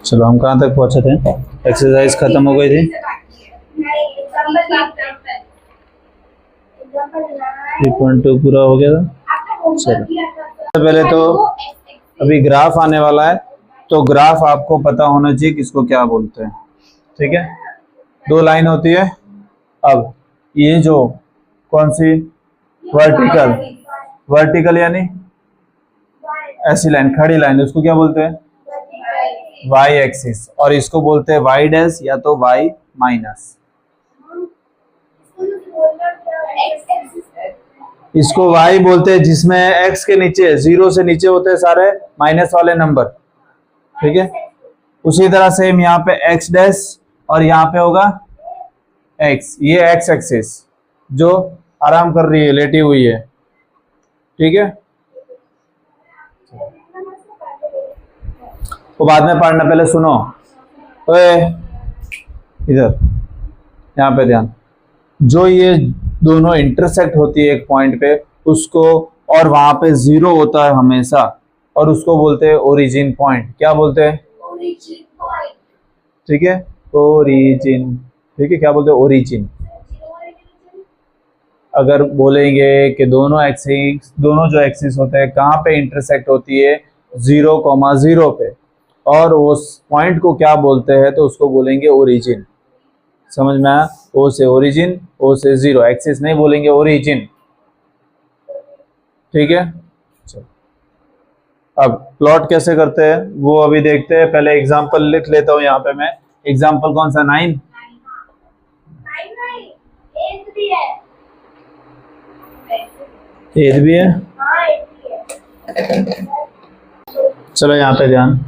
चलो हम कहाँ तक पहुंचे थे? एक्सरसाइज खत्म हो गई थी। 3.2 पूरा हो गया था। चलो पहले तो अभी ग्राफ आने वाला है, तो ग्राफ आपको पता होना चाहिए किसको क्या बोलते हैं। ठीक है, दो लाइन होती है। अब ये जो कौन सी वर्टिकल, वर्टिकल यानी ऐसी लाइन, खड़ी लाइन, उसको क्या बोलते हैं? Y axis. और इसको बोलते हैं वाई डैश या तो वाई माइनस। इसको वाई बोलते हैं जिसमें एक्स के नीचे, जीरो से नीचे होते हैं सारे माइनस वाले नंबर। ठीक है, उसी तरह सेम यहाँ पे एक्स डैश और यहाँ पे होगा एक्स। ये एक्स एक्सिस जो आराम कर रही है, लेटी हुई है। ठीक है, तो बाद में पढ़ना, पहले सुनो। ओए इधर, यहाँ पे ध्यान। जो ये दोनों इंटरसेक्ट होती है एक पॉइंट पे, उसको, और वहां पे जीरो होता है हमेशा, और उसको बोलते हैं ओरिजिन पॉइंट। क्या बोलते हैं? Origin point. ठीक है, ओरिजिन। ठीक है, क्या बोलते हैं? ओरिजिन। अगर बोलेंगे कि दोनों एक्सिस, दोनों जो एक्सिस होते हैं कहाँ पे इंटरसेक्ट होती है? 0,0 पे, और उस पॉइंट को क्या बोलते हैं? तो उसको बोलेंगे ओरिजिन। समझ में आया? ओ से ओरिजिन, ओ से जीरो, एक्सिस नहीं बोलेंगे, ओरिजिन। ठीक है, चलो अब प्लॉट कैसे करते हैं वो अभी देखते हैं। पहले एग्जांपल लिख लेता हूं यहाँ पे मैं। एग्जांपल कौन सा? 9। 8 भी है। चलो यहाँ पे ध्यान।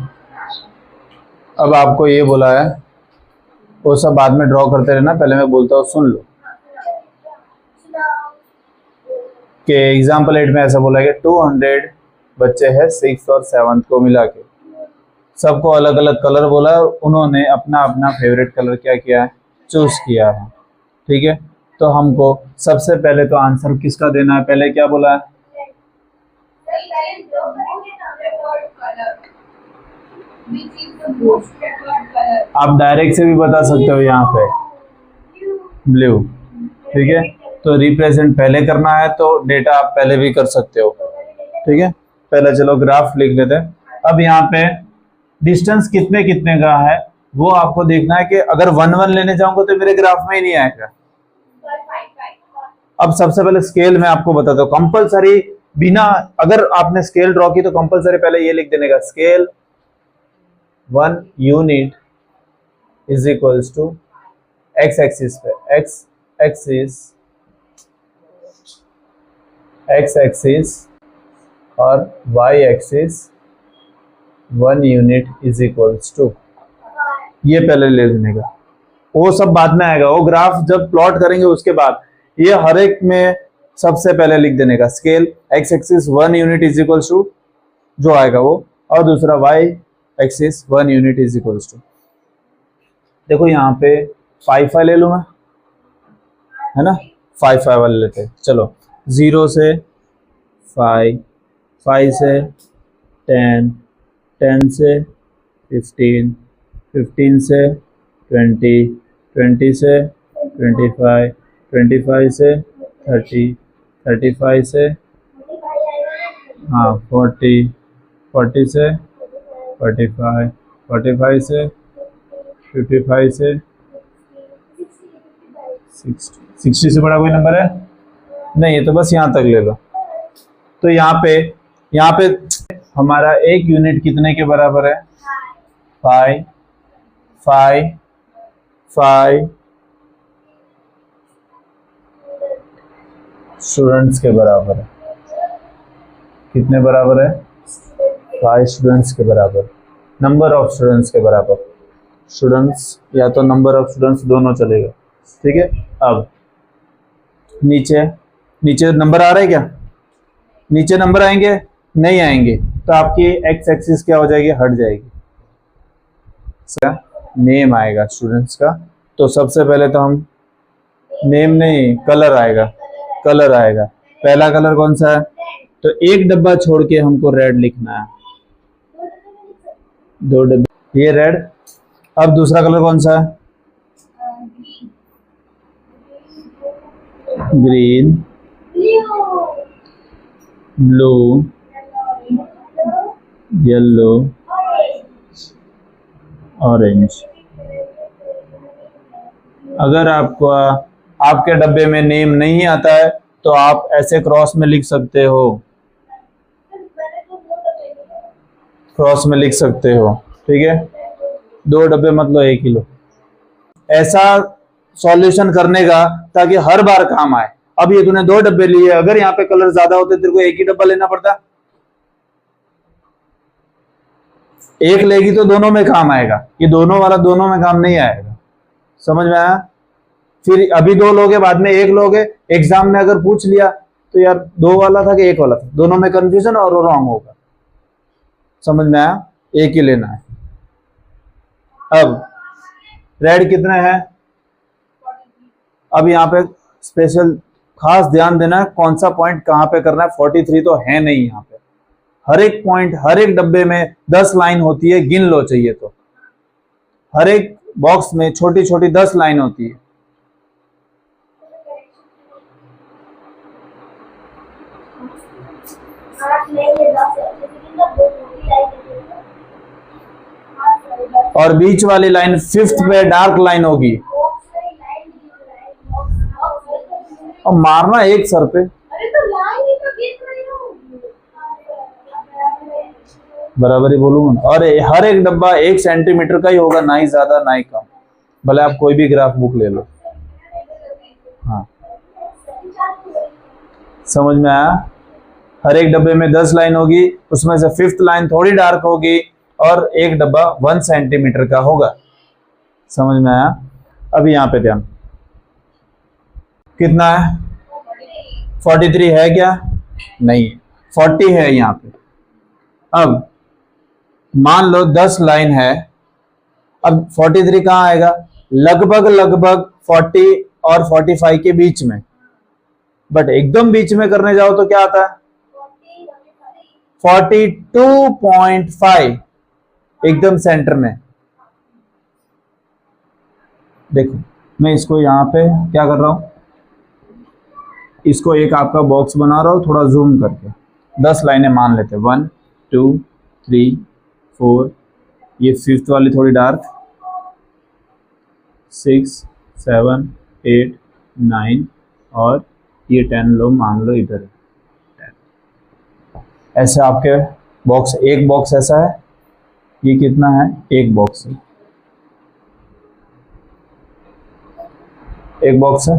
अब आपको ये बोला है, वो सब बाद में ड्रॉ करते रहना, पहले मैं बोलता हूँ सुन लो। कि एग्जाम्पल 8 में ऐसा बोला है कि 200 बच्चे हैं 6th और 7th को मिला के। सबको अलग अलग कलर बोला है, उन्होंने अपना अपना फेवरेट कलर क्या किया है? चूज किया है। ठीक है, तो हमको सबसे पहले तो आंसर किसका देना है? पहले क्या बोला है? आप डायरेक्ट से भी बता सकते हो, यहाँ पे ब्लू। ठीक है, तो रिप्रेजेंट पहले करना है तो डेटा आप पहले भी कर सकते हो। ठीक है, पहले चलो ग्राफ लिख लेते हैं। अब यहाँ पे डिस्टेंस कितने कितने का है वो आपको देखना है। कि अगर 1 1 लेने जाऊंगा तो मेरे ग्राफ में ही नहीं आएगा। अब सबसे पहले स्केल में आपको बताता हूँ, कंपलसरी बिना, अगर आपने स्केल ड्रॉ की तो कंपलसरी पहले ये लिख देने का, scale 1 unit is equals to X axis पे, एक्स एक्सिस और Y axis 1 unit is equals to, ये पहले ले लेने का। वो सब बाद में आएगा, वो ग्राफ जब प्लॉट करेंगे उसके बाद। ये हर एक में सबसे पहले लिख देने का, scale X axis 1 unit is equals to जो आएगा वो, और दूसरा Y axis 1 unit is equals to. देखो यहाँ पे 5 ले लूँ मैं, है ना? 5 वाले लेते हैं। चलो 0 से 5, 5 से 10, 10 से 15, 15 से 20, 20 से 25, 25 से 30, 35 से 40, 40 से 45, 45 से 55 से 60 से बड़ा कोई नंबर है नहीं है, तो बस यहाँ तक ले लो। तो यहाँ पे हमारा एक यूनिट कितने के बराबर है? 5 5 5 स्टूडेंट्स के बराबर है। कितने बराबर है? 5 स्टूडेंट्स के बराबर, नंबर ऑफ स्टूडेंट्स के बराबर। स्टूडेंट्स या तो नंबर ऑफ स्टूडेंट्स, दोनों चलेगा। ठीक है, अब नीचे नंबर आ रहा है क्या? नीचे नंबर आएंगे? नहीं आएंगे, तो आपकी एक्स एक्सिस क्या हो जाएगी? हट जाएगी। नेम आएगा स्टूडेंट्स का, तो सबसे पहले तो हम नेम नहीं, कलर आएगा, कलर आएगा। पहला कलर कौन सा है? तो एक डब्बा छोड़ के हमको रेड लिखना है, 2 डब्बे। ये रेड। अब दूसरा कलर कौन सा है? Green, blue, yellow, orange. अगर आपको आपके डब्बे में नेम नहीं आता है तो आप ऐसे क्रॉस में लिख सकते हो, क्रॉस में लिख सकते हो, ठीक है। 2 डब्बे मतलब 1 किलो, ऐसा सॉल्यूशन करने का ताकि हर बार काम आए। अब ये तूने 2 डब्बे लिए, अगर यहाँ पे कलर ज्यादा होते तेरे को 1 ही डब्बा लेना पड़ता। 1 लेगी तो दोनों में काम आएगा, ये दोनों वाला दोनों में काम नहीं आएगा। समझ में आया? फिर अभी 2 लोगे, बाद में 1 लोगे, एग्जाम में अगर पूछ लिया तो यार 2 वाला था कि 1 वाला था, दोनों में कंफ्यूजन और रॉन्ग होगा। समझ में आया? 1 ही लेना है। अब रेड कितने हैं? अब यहाँ पे स्पेशल खास ध्यान देना है कौन सा पॉइंट कहां पे करना है। 43 तो है नहीं यहाँ पे, हर एक पॉइंट, हर एक डब्बे में 10 लाइन होती है, गिन लो चाहिए तो। हर एक बॉक्स में छोटी छोटी 10 लाइन होती है। और बीच वाली लाइन 5th पे डार्क लाइन होगी। और मारना एक सर पे। बराबर ही बोलूंगा। और हर एक डब्बा 1 सेंटीमीटर का ही होगा, ना ही ज्यादा ना ही कम, भले आप कोई भी ग्राफ बुक ले लो। हाँ, समझ में आया? हर एक डब्बे में 10 लाइन होगी, उसमें से 5th लाइन थोड़ी डार्क होगी और एक डब्बा 1 सेंटीमीटर का होगा। समझ में आया? अभी यहाँ पे ध्यान, कितना है? 43 है क्या? नहीं, 40 है यहाँ पे। अब मान लो 10 लाइन है, अब 43 कहाँ आएगा? लगभग लगभग 40 और 45 के बीच में, बट एकदम बीच में करने जाओ तो क्या आता है? 42.5, एकदम सेंटर में। देखो मैं इसको यहाँ पे क्या कर रहा हूं, इसको एक आपका बॉक्स बना रहा हूं थोड़ा जूम करके। 10 लाइनें मान लेते हैं, 1 2 3 4, ये 5th वाली थोड़ी डार्क, 6 7 8 9 और ये 10 लो मान लो इधर। ऐसे आपके बॉक्स, एक बॉक्स ऐसा है, ये कितना है? एक बॉक्स है, एक बॉक्स है।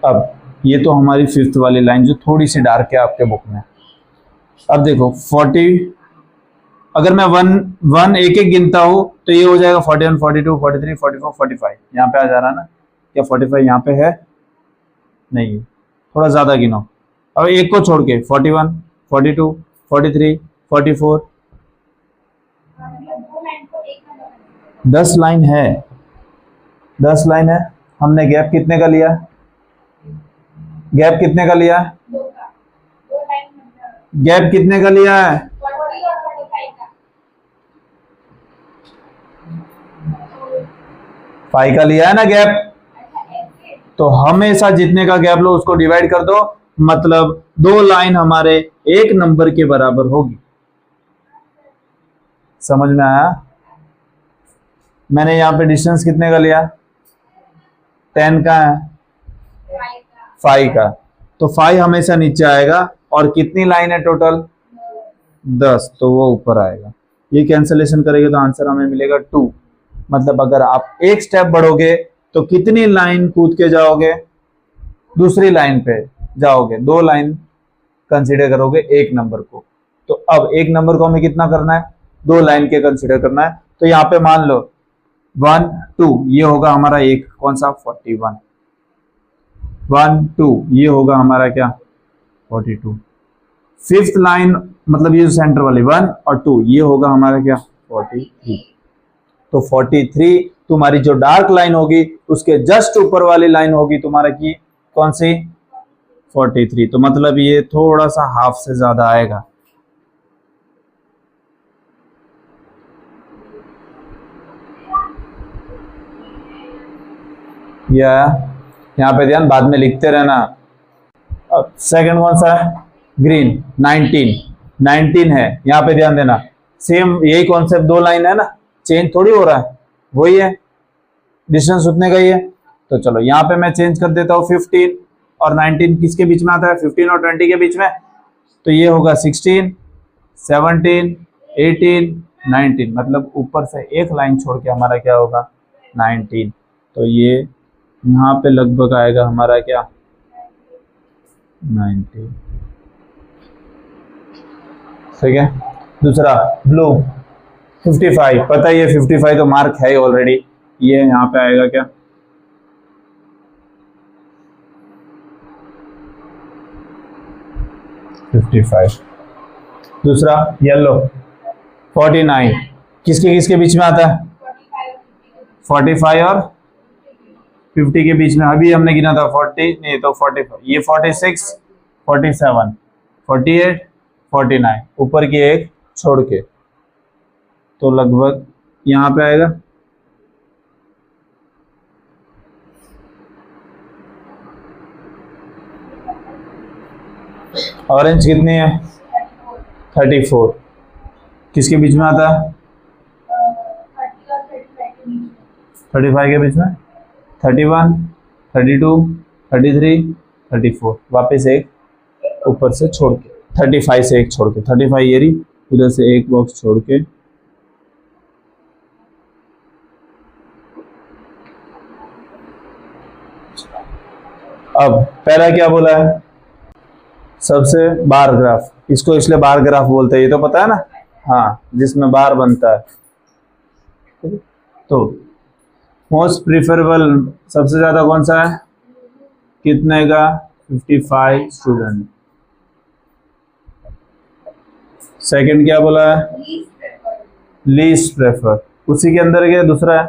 अब ये तो हमारी 5th वाली लाइन जो थोड़ी सी डार्क है आपके बुक में। अब देखो 40, अगर मैं 1 एक एक गिनता हूं तो ये हो जाएगा 41 42 43 44 45, यहाँ पे आ जा रहा है ना? क्या 45 यहाँ पे है? नहीं, थोड़ा ज्यादा गिनो। अब एक को छोड़ के 41 42 43 44, 10 लाइन है, 10 लाइन है। हमने गैप कितने का लिया? गैप कितने का लिया? गैप कितने का लिया है? 5 का लिया है ना गैप। तो हमेशा जितने का गैप लो उसको डिवाइड कर दो, मतलब 2 लाइन हमारे 1 नंबर के बराबर होगी। समझ में आया? मैंने यहाँ पे डिस्टेंस कितने का लिया? 10 का है, 5 का, तो 5 हमेशा नीचे आएगा। और कितनी लाइन है टोटल? 10, तो वो ऊपर आएगा। ये कैंसलेशन करेंगे तो आंसर हमें मिलेगा 2। मतलब अगर आप एक स्टेप बढ़ोगे तो कितनी लाइन कूद के जाओगे? दूसरी लाइन पे जाओगे, 2 लाइन कंसीडर करोगे 1 नंबर को। तो अब 1 नंबर को हमें कितना करना है? 2 लाइन के कंसीडर करना है। तो यहाँ पे मान लो 1 2, ये होगा हमारा एक, कौन सा? 41। 1 2, ये होगा हमारा क्या? 42। 5th लाइन मतलब ये सेंटर वाली 1 और 2, ये होगा हमारा क्या? 43। तो 43 तुम्हारी जो डार्क लाइन होगी उसके जस्ट ऊपर वाली लाइन होगी तुम्हारा की कौन सी? 43। तो मतलब ये थोड़ा सा हाफ से ज्यादा आएगा। या यहाँ पे ध्यान, बाद में लिखते रहना। अब सेकंड कौन सा है? ग्रीन। 19 है, यहाँ पे ध्यान देना। सेम यही कॉन्सेप्ट, 2 लाइन है ना, चेंज थोड़ी हो रहा है, वही है, डिस्टेंस उतने का ही है। तो चलो यहाँ पे मैं चेंज कर देता हूँ। 15 और 19 किसके बीच में आता है? 15 और 20 के बीच में। तो ये होगा 16, 17, 18, 19, मतलब ऊपर से एक लाइन छोड़ के हमारा क्या होगा? 19। तो ये यहाँ पे लगभग आएगा हमारा क्या? 19। ठीक है। दूसरा ब्लू 55, पता ही है 55 तो मार्क है ऑलरेडी, ये यहाँ पे आएगा क्या? दूसरा येलो 49, किसके किसके बीच में आता है? 45 और 50 के बीच में। अभी हमने गिना था 40 नहीं तो 45, ये 46, 47, 48, 49, ऊपर की एक छोड़ के, तो लगभग यहाँ पे आएगा। ऑरेंज कितनी है? 34, किसके बीच में आता है? 35 के बीच में। 31, 32, 33, 34, वापस एक ऊपर से छोड़ के, 35 से एक छोड़ के, 35 ये रही, उधर से एक बॉक्स छोड़ के। अब पहला क्या बोला है? सबसे बार ग्राफ, इसको इसलिए बार ग्राफ बोलते हैं, ये तो पता है ना, हाँ, जिसमें बार बनता है। तो मोस्ट प्रिफरेबल सबसे ज्यादा कौन सा है? कितने का? 55 स्टूडेंट। सेकंड क्या बोला है? Least prefer. उसी के अंदर क्या दूसरा है?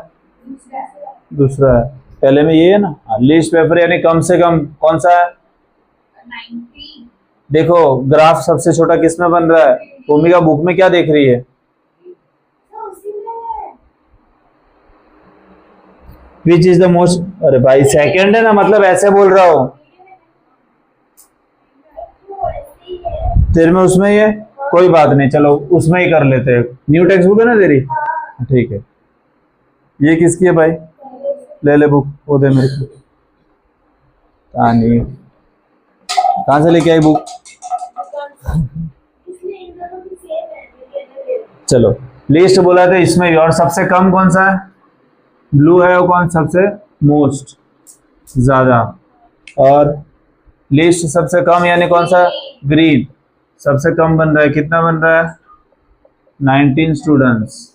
दूसरा है, पहले में ये है ना, लीस्ट प्रेफर यानी कम से कम। कौन सा है? 90। देखो ग्राफ सबसे छोटा किस में बन रहा है? भूमिका बुक में क्या देख रही है? विच इज द मोस्ट, अरे भाई सेकंड है ना, मतलब ऐसे बोल रहा हूं तेरे में, उसमें ही है, कोई बात नहीं, चलो उसमें ही कर लेते हैं। न्यू टेक्स्ट बुक है ना तेरी? ठीक है। ये किसकी है भाई? ले ले बुक, वो दे मेरे को। कहाँ से लेके आई बुक? चलो लिस्ट बोला था इसमें भी, और सबसे कम कौन सा है? ब्लू है, और कौन सबसे मोस्ट ज्यादा, और लिस्ट सबसे कम यानी कौन सा? ग्रीन सबसे कम बन रहा है। कितना बन रहा है? 19 स्टूडेंट्स।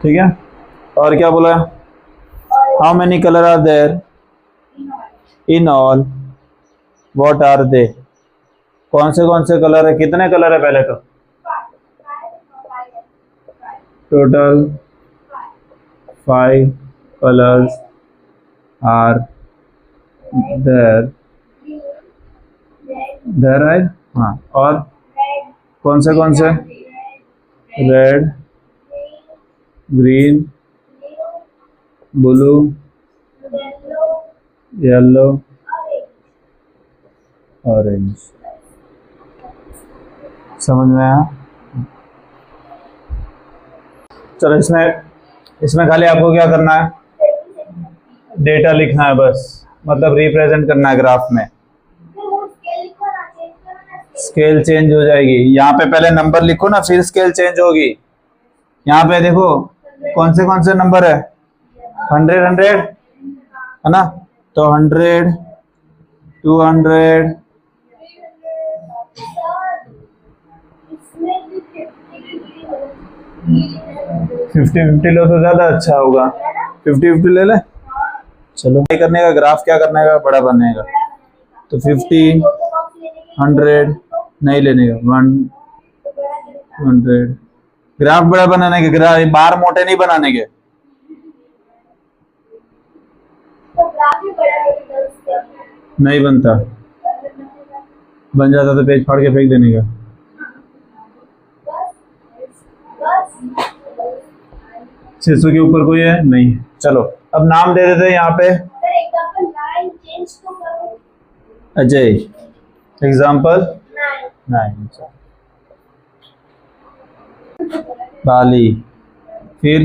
ठीक है। और क्या बोला? How many colour are there in all, what are they? कौन से कलर है? कितने कलर है पहले तो? Total 5 colours are there. There है, हाँ। और कौन से? Red, green, blue, yellow, orange. समझ में आया? चलो इसमें खाली आपको क्या करना है? डेटा लिखना है बस, मतलब रिप्रेजेंट करना है ग्राफ में। स्केल चेंज हो जाएगी, यहाँ पे पहले नंबर लिखो ना, फिर स्केल चेंज होगी। यहाँ पे देखो कौन से नंबर है? 100 है ना, तो 100, 200, 50 लो तो ज्यादा अच्छा होगा। 50 ले ले। चलो करने का, ग्राफ क्या करने का? बड़ा बनेगा, तो 50, 100 नहीं लेने का, 100। ग्राफ बड़ा बनाने के, ग्राफ बार मोटे नहीं बनाने के। नहीं बनता, बन जाता तो पेज फाड़ के फेंक देने का। 600 के ऊपर कोई है नहीं। चलो अब नाम दे देते हैं यहाँ पे। अजय, एग्जाम्पल 9, बाली, फिर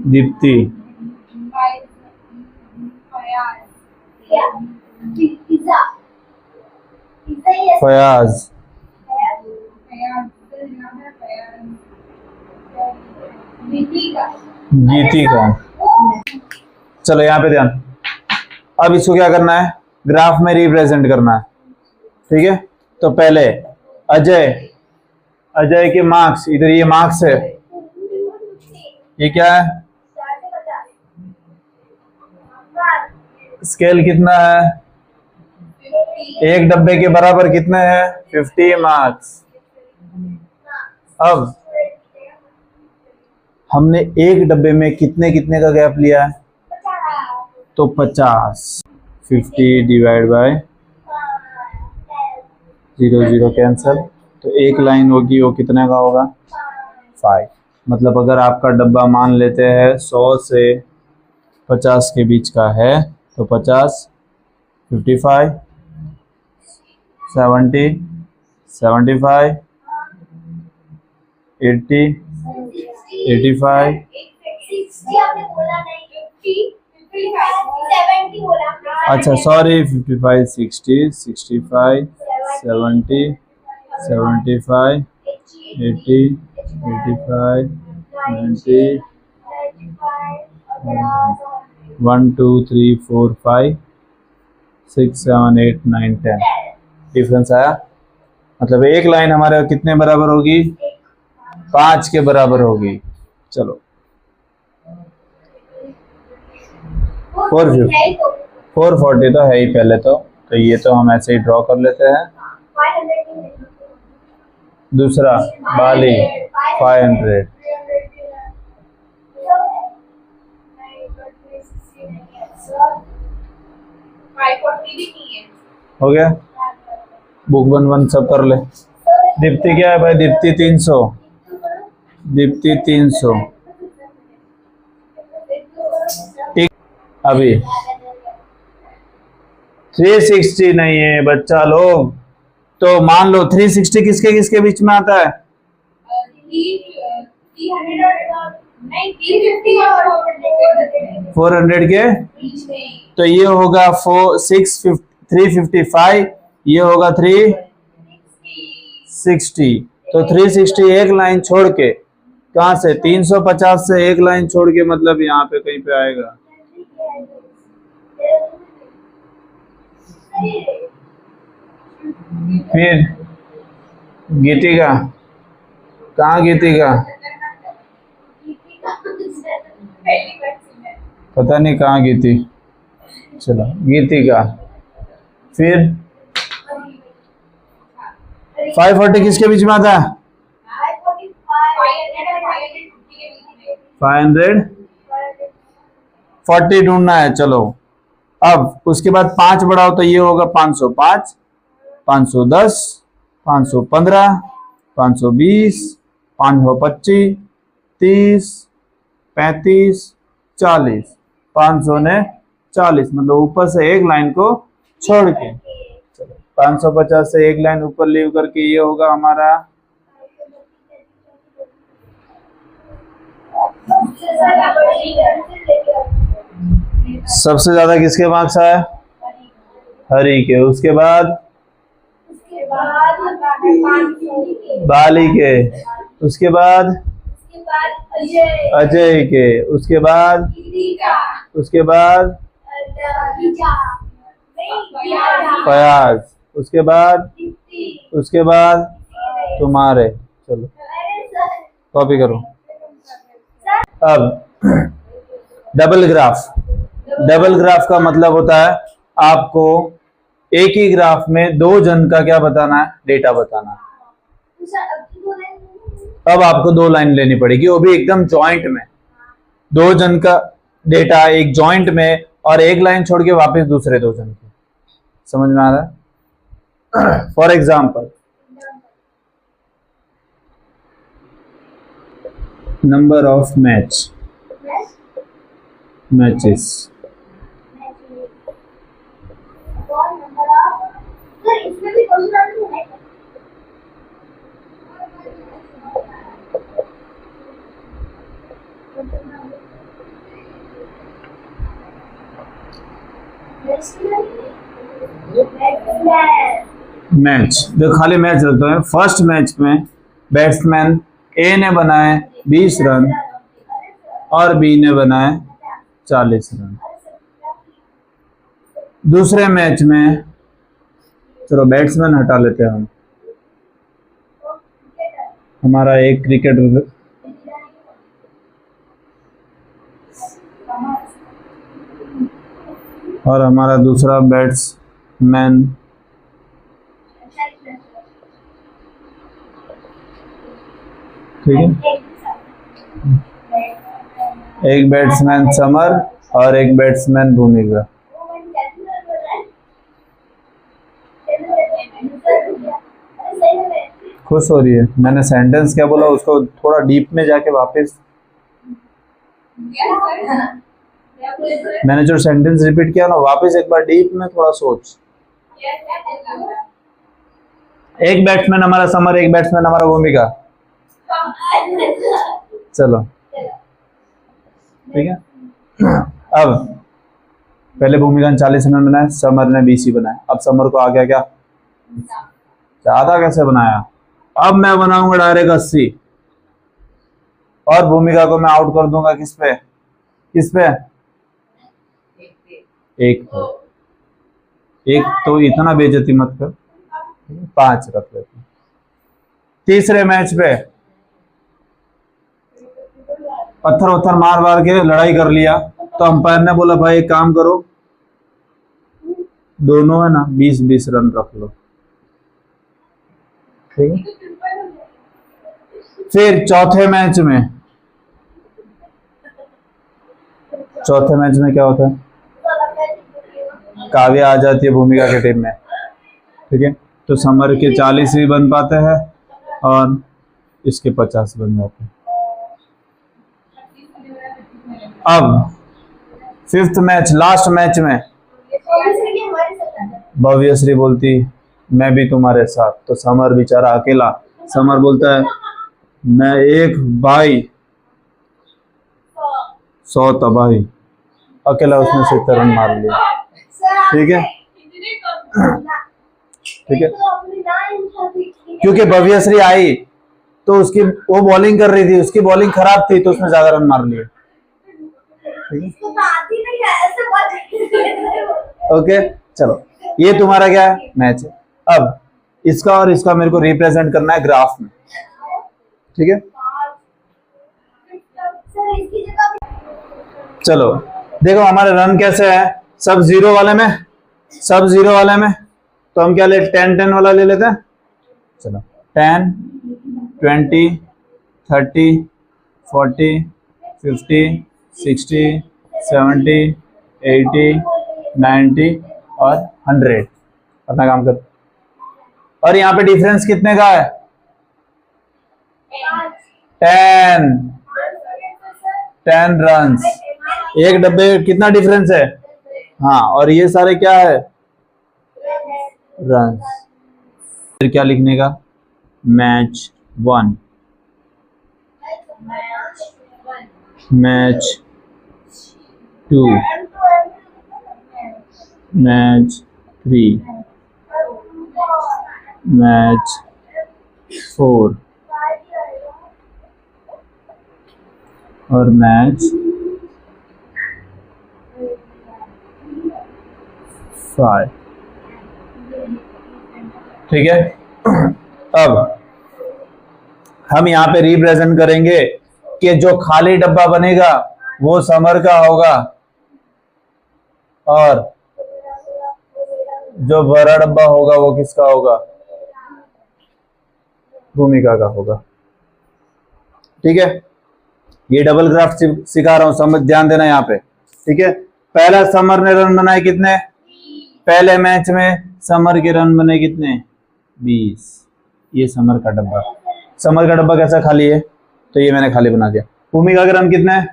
दीप्ति, फयाज, गीतिका। चलो यहाँ पे ध्यान। अब इसको क्या करना है, ग्राफ में रिप्रेजेंट करना है, ठीक है। तो पहले अजय, अजय के मार्क्स, इधर ये मार्क्स है, ये क्या है, स्केल कितना है, एक डब्बे के बराबर कितने हैं, 50 मार्क्स। अब हमने एक डब्बे में कितने कितने का गैप लिया है, तो 50। 50 डिवाइड बाय 0 0 कैंसल, तो एक लाइन होगी, वो कितने का होगा, 5। मतलब अगर आपका डब्बा मान लेते हैं 100 से 50 के बीच का है, तो 50, 55, 70, 75, 80, 85। अच्छा सॉरी, 55, 60, 65, 70, 75, 80, 85, 90, 1 2 3 4 5 6 7 8 9 10। डिफरेंस आया, मतलब एक लाइन हमारे कितने बराबर होगी, 5 के बराबर होगी। चलो 440 तो है ही पहले, तो ये तो हम ऐसे ही ड्रॉ कर लेते हैं। दूसरा बाली 500, हो गया। बुक 1 सब कर ले। दीप्ति क्या है भाई, दीप्ति 300, दीप्ति 300, ठीक। अभी 360 नहीं है बच्चा लोग, तो मान लो 360 किसके किसके बीच में आता है, 400 के, तो ये होगा 355, ये होगा 360। तो 360 एक लाइन छोड़ के, कहां से, 350 से एक लाइन छोड़ के, मतलब यहाँ पे कहीं पे आएगा। फिर गीतिका, कहाँ गीतिका, पता नहीं कहाँ गीती। चलो गीतिका, फिर 540 किसके बीच में आता है, 540 ढूंढना है। चलो अब उसके बाद 5 बढ़ाओ, तो ये होगा 505, 510, 515, 520, 525, 30, 35, 40, 500 ने 40, मतलब ऊपर से एक लाइन को छोड़ के। चलो 550 से एक लाइन ऊपर लीव करके, ये होगा हमारा सबसे ज्यादा किसके मार्क्स आया, हरी के। उसके बाद बाली के, उसके बाद अजय के, उसके बाद फयाज, उसके बाद तुम्हारे। चलो कॉपी करो। अब डबल ग्राफ, डबल ग्राफ का मतलब होता है आपको एक ही ग्राफ में 2 जन का क्या बताना है, डेटा बताना है। अब आपको 2 लाइन लेनी पड़ेगी, वो भी एकदम जॉइंट में, 2 जन का डेटा एक जॉइंट में, और एक लाइन छोड़ के वापस दूसरे 2 जन की। समझ में आ रहा है। For example number of matches. Match देखो, खाली मैच रखते हैं। फर्स्ट मैच में बैट्समैन ए ने बनाए 20 रन और बी ने बनाए 40 रन। दूसरे मैच में, चलो बैट्समैन हटा लेते हैं हम, हमारा एक क्रिकेटर और हमारा दूसरा बैट्समैन ठीक है, एक बैट्समैन समर और एक बैट्समैन भूमिका। खुश हो रही है, मैंने सेंटेंस क्या बोला उसको थोड़ा डीप में जाके वापस, मैंने जो सेंटेंस रिपीट किया ना वापस एक बार डीप में थोड़ा सोच। एक बैट्समैन हमारा समर, एक बैट्समैन हमारा भूमिका। चलो ठीक है। अब पहले भूमिका ने 40 रन बनाए, समर ने 20 ही बनाए। अब समर को आ गया क्या, ज्यादा कैसे बनाया। अब मैं बनाऊंगा डायरेक्ट 80 और भूमिका को मैं आउट कर दूंगा किस पे, एक तो इतना बेइज्जती मत कर, 5 रख लेते। तीसरे मैच पे पत्थर वत्थर मार के लड़ाई कर लिया, तो अंपायर ने बोला भाई एक काम करो, दोनों है ना 20-20 रन रख लो, ठीक है। फिर चौथे मैच में क्या होता है, काव्या आ जाती है भूमिका के टीम में, ठीक है। तो समर के 40 ही बन पाते हैं और इसके 50 बन जाते हैं। अब फिफ्थ मैच, लास्ट मैच में भव्यश्री बोलती मैं भी तुम्हारे साथ, तो समर बेचारा अकेला, समर बोलता है मैं एक भाई 100 तबाही, अकेला उसने 70 रन मार लिया, ठीक है। ठीक है, क्योंकि भव्यश्री आई तो उसकी वो बॉलिंग कर रही थी, उसकी बॉलिंग खराब थी तो उसने ज्यादा रन मार लिए, ओके। चलो ये तुम्हारा क्या है, मैच है। अब इसका और इसका मेरे को रिप्रेजेंट करना है ग्राफ में, ठीक है। चलो देखो हमारे रन कैसे है, सब जीरो वाले में, तो हम क्या ले 10-10 वाला ले लेते हैं। चलो 10, 20, 30, 40, 50, 60, 70, 80, 90 और 100। अपना काम कर। और यहाँ पे डिफरेंस कितने का है, 10 रन। एक डब्बे कितना डिफरेंस है, हाँ, और ये सारे क्या है, रन। फिर क्या लिखने का, मैच 1, मैच 2, मैच 3, मैच 4 और मैच 5, ठीक है। अब हम यहाँ पे रिप्रेजेंट करेंगे कि जो खाली डब्बा बनेगा वो समर का होगा और जो बड़ा डब्बा होगा वो किसका होगा, भूमिका का होगा, ठीक है। ये डबल ग्राफ सिखा रहा हूं, समझ ध्यान देना यहाँ पे, ठीक है। पहला समर ने रन बनाए कितने, पहले मैच में समर के रन बने कितने, 20। ये समर का डब्बा कैसा खाली है, तो ये मैंने खाली बना दिया। भूमिका के रन कितने हैं?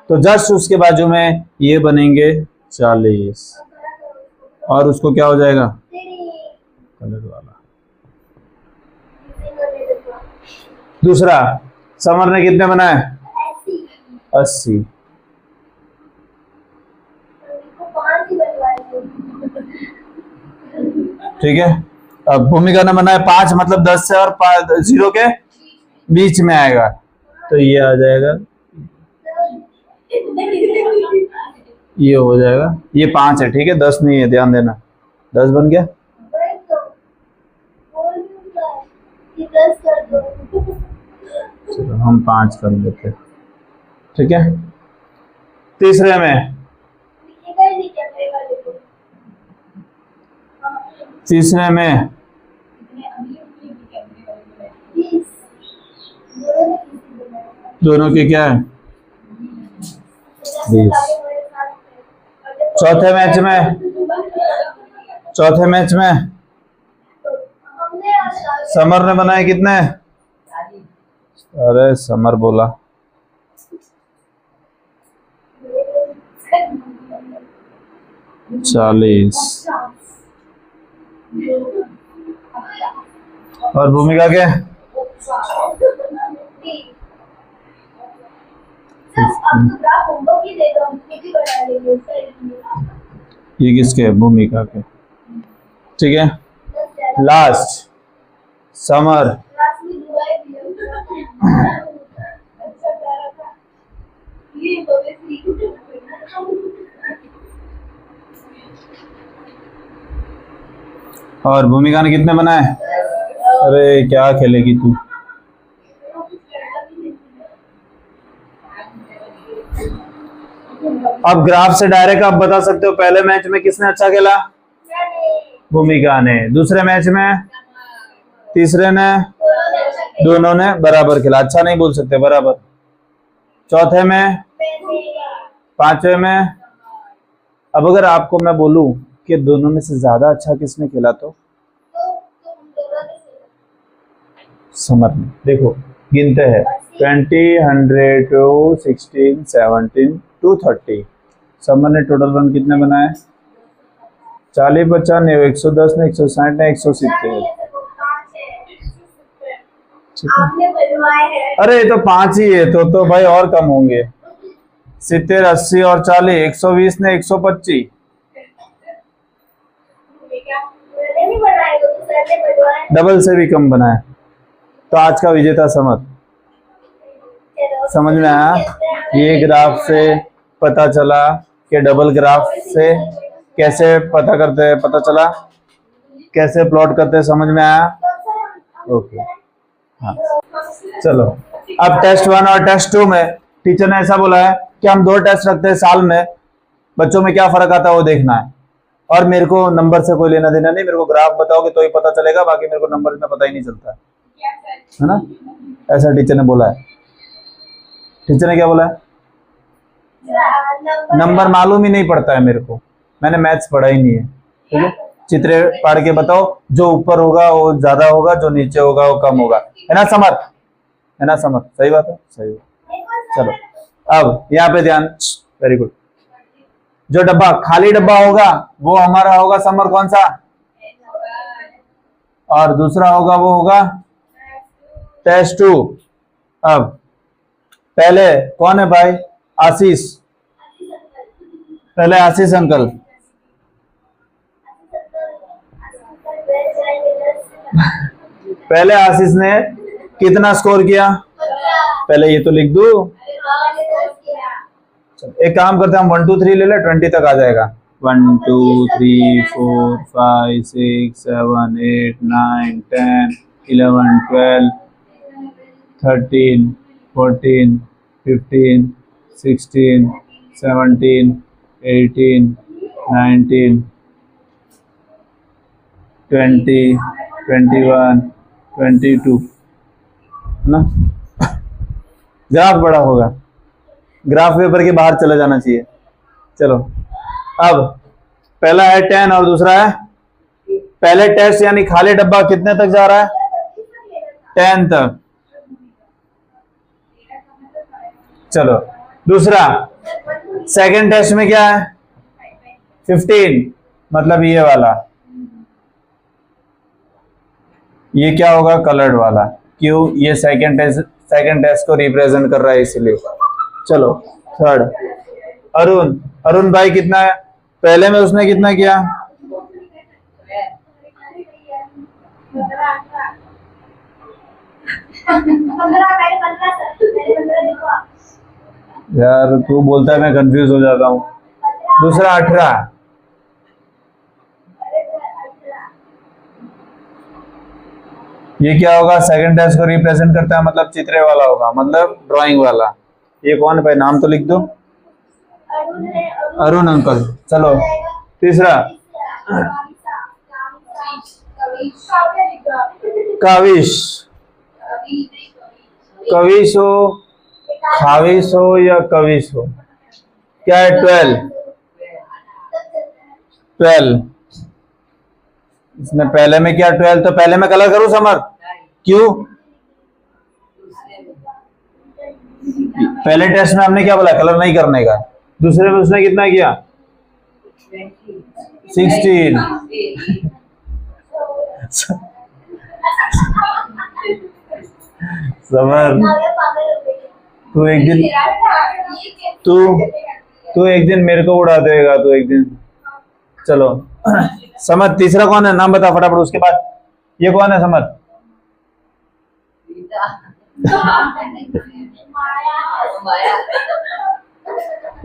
तो जस्ट उसके बाजू में ये बनेंगे 40 और उसको क्या हो जाएगा कलर वाला। दूसरा समर ने कितने बनाए? 80। ठीक है। अब भूमिका ने बनाया 5, मतलब 10 से और 0 के बीच में आएगा, तो ये आ जाएगा, ये हो जाएगा, ये 5 है। ठीक है, 10 नहीं है, ध्यान देना। 10 बन गया। चलो हम 5 कर लेते। ठीक है। तीसरे में दोनों के क्या है? 20। चौथे मैच में समर ने बनाए कितने? अरे समर बोला 40 और भूमिका के ये किसके? भूमिका के। ठीक है। लास्ट समर और भूमिका ने कितने बनाए? अरे क्या खेलेगी तू? अब ग्राफ से डायरेक्ट आप बता सकते हो पहले मैच में किसने अच्छा खेला? भूमिका ने। दूसरे मैच में? तीसरे ने? दोनों ने बराबर खेला। अच्छा नहीं बोल सकते, बराबर। चौथे में? पांचवे में? अब अगर आपको मैं बोलूं कि दोनों में से ज्यादा अच्छा किसने खेला तो समर ने। देखो गिनते हैं 20, 100, 2, 16, 17 to 30। समर ने टोटल रन कितने बनाए? 40, 95, 110 ने, 160 ने, 170। अरे ये तो 5 ही है, तो भाई और कम होंगे। 70, 80 और 40, 120 ने, 125। डबल से भी कम बनाए। तो आज का विजेता समर। समझ में आया? ये ग्राफ से पता चला कि डबल ग्राफ से कैसे पता करते हैं, पता चला कैसे प्लॉट करते हैं। समझ में आया? ओके। हाँ चलो, अब टेस्ट 1 और टेस्ट 2 में टीचर ने ऐसा बोला है कि हम 2 टेस्ट रखते हैं साल में, बच्चों में क्या फर्क आता है वो देखना है, और मेरे को नंबर से कोई लेना देना नहीं। मेरे को ग्राफ बताओगे तो ही पता चलेगा, बाकी मेरे को नंबर में पता ही नहीं चलता है ना। ऐसा टीचर ने बोला है। टीचर ने क्या बोला है? नंबर मालूम ही नहीं पड़ता है मेरे को, मैंने मैथ्स पढ़ा ही नहीं है। ठीक है, चित्र पढ़ के बताओ, जो ऊपर होगा वो ज्यादा होगा, जो नीचे होगा वो कम होगा, है ना समर? है ना समर? सही बात है, सही बात। चलो अब यहाँ पे ध्यान, वेरी गुड। जो डब्बा खाली डब्बा होगा वो हमारा होगा समर, कौन सा? और दूसरा होगा वो होगा टेस्ट 2। अब पहले कौन है भाई? आशीष। पहले आशीष अंकल। पहले आशीष ने कितना स्कोर किया? पहले ये तो लिख दू। एक काम करते हैं, हम 1 2 3 ले ले, 20 तक आ जाएगा। 1 2 3 4 5 6 7 8 9 10 11 12 13 14 15 16 17 18 19 20 21 22 ना। ग्राफ बड़ा होगा, ग्राफ पेपर के बाहर चले जाना चाहिए। चलो अब पहला है 10 और दूसरा है पहले टेस्ट यानी खाली डब्बा कितने तक जा रहा है? 10 तक। चलो दूसरा, सेकंड टेस्ट में क्या है 15, मतलब ये वाला, ये क्या होगा कलर्ड वाला, क्यों, ये सेकंड टेस्ट को रिप्रेजेंट कर रहा है इसीलिए। चलो थर्ड, अरुण, अरुण भाई कितना है पहले में, उसने कितना किया, यार तू बोलता है मैं कंफ्यूज हो जाता हूँ। दूसरा 18, ये क्या होगा, सेकंड टेस्ट को रिप्रेजेंट करता है, मतलब चित्रे वाला होगा, मतलब ड्राइंग वाला। ये कौन है भाई, नाम तो लिख दो, अरुण अंकल। चलो तीसरा, काविश, कविश हो, खाविश हो या कविश हो, क्या है 12, इसमें पहले में क्या 12, तो पहले में कलर करूं समर, क्यों, पहले टेस्ट में हमने क्या बोला कलर नहीं करने का, दूसरे में उसने कितना किया 16। समर तू एक दिन तू एक दिन मेरे को उड़ा देगा तू एक दिन। चलो समझ, तीसरा कौन है, नाम बता फटाफट, उसके बाद ये कौन है समझ,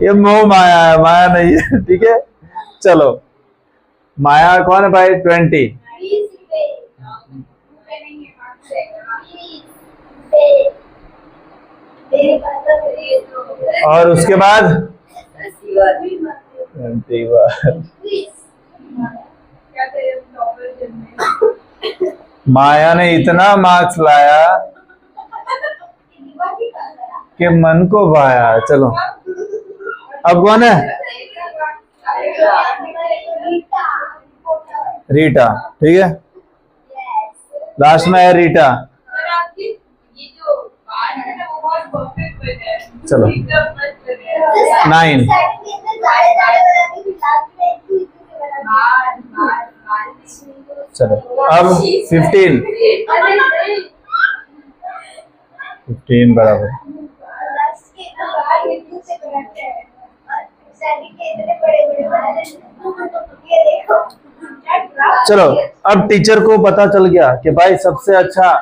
ये मोह माया है, माया नहीं है, ठीक है। चलो माया कौन है भाई 20, और उसके बाद 20 माया ने इतना मार्क्स लाया कि मन को भाया। चलो अब कौन है, रीटा, ठीक है, लास्ट में है रीटा। चलो 9, चलो अब 15 बराबर, चलो अब टीचर को पता चल गया कि भाई सबसे अच्छा,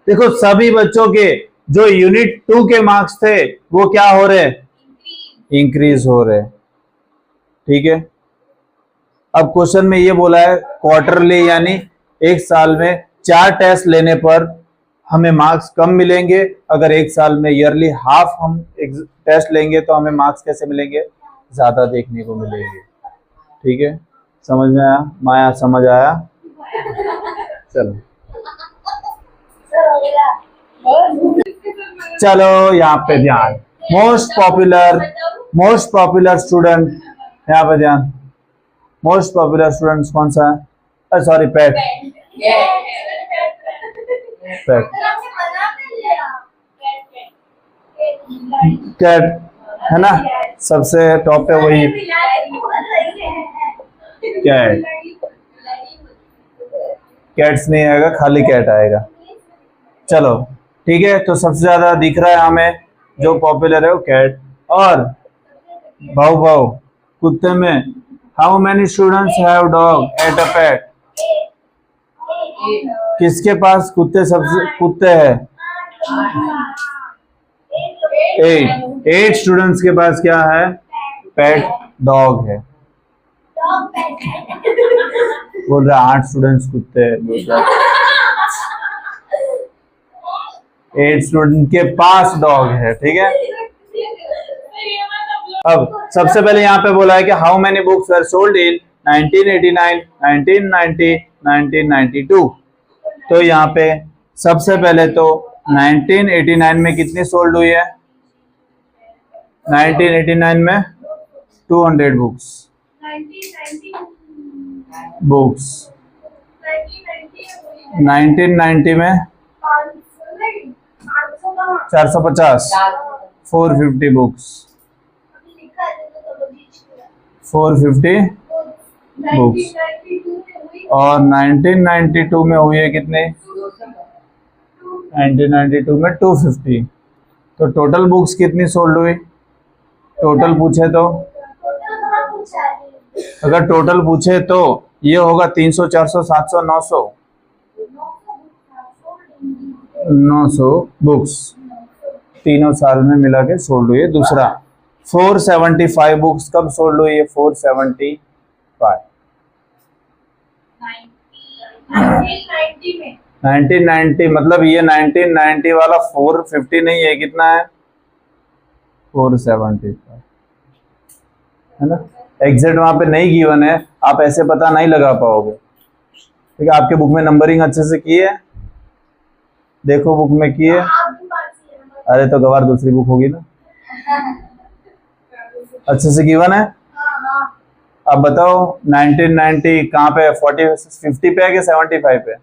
देखो सभी बच्चों के जो यूनिट 2 के मार्क्स थे वो क्या हो रहे, इंक्रीज हो रहे, ठीक है। अब क्वेश्चन में ये बोला है क्वार्टरली, यानी एक साल में 4 टेस्ट लेने पर हमें मार्क्स कम मिलेंगे, अगर एक साल में ईयरली हाफ हम टेस्ट लेंगे तो हमें मार्क्स कैसे मिलेंगे, ज्यादा देखने को मिलेंगे, ठीक है। समझ में आया माया, समझ आया। चलो चलो यहाँ पे ध्यान, मोस्ट पॉपुलर स्टूडेंट, यहाँ पे ध्यान, मोस्ट पॉपुलर स्टूडेंट कौन सा है, सॉरी पेट, कैट है ना, सबसे टॉप पे वही कैट, कैट्स नहीं आएगा, खाली कैट आएगा। चलो ठीक है, तो सबसे ज्यादा दिख रहा है हमें जो पॉपुलर है वो कैट। और भाव कुत्ते में, how many students have dog at a pet, किसके पास कुत्ते सबसे कुत्ते हैं, 8 स्टूडेंट्स के पास क्या है, पेट डॉग है। बोल रहा 8 स्टूडेंट्स कुत्ते हैं, 8 स्टूडेंट के पास डॉग है, ठीक है। अब सबसे पहले यहाँ पे बोला है कि how many books were sold in 1989, 1990, 1992। तो यहाँ पे सबसे पहले तो 1989 में कितनी सोल्ड हुई है, 1989 में 200 बुक्स 1990 में 450, 450 बुक्स, 450 बुक्स। और 1992 में हुई है कितने? 1992 में 250। तो टोटल बुक्स कितनी सोल्ड हुई? टोटल पूछे तो, अगर टोटल पूछे तो ये होगा 300, 400, 700, 900, 900 बुक्स तीनों साल में मिला के सोल्ड हुई है। दूसरा 475 बुक्स कब सोल्ड हुई है? 475 1990, मतलब ये 1990 वाला 450 नहीं है, कितना है? 475 है ना। एग्जैक्ट वहां पे नहीं गिवन है, आप ऐसे पता नहीं लगा पाओगे। ठीक है, आपके बुक में नंबरिंग अच्छे से की है? देखो बुक में की है। अरे तो गवार दूसरी बुक होगी ना, अच्छे से गिवन है। अब बताओ 1990 कहाँ पे? 50 पे है कि 75 पे?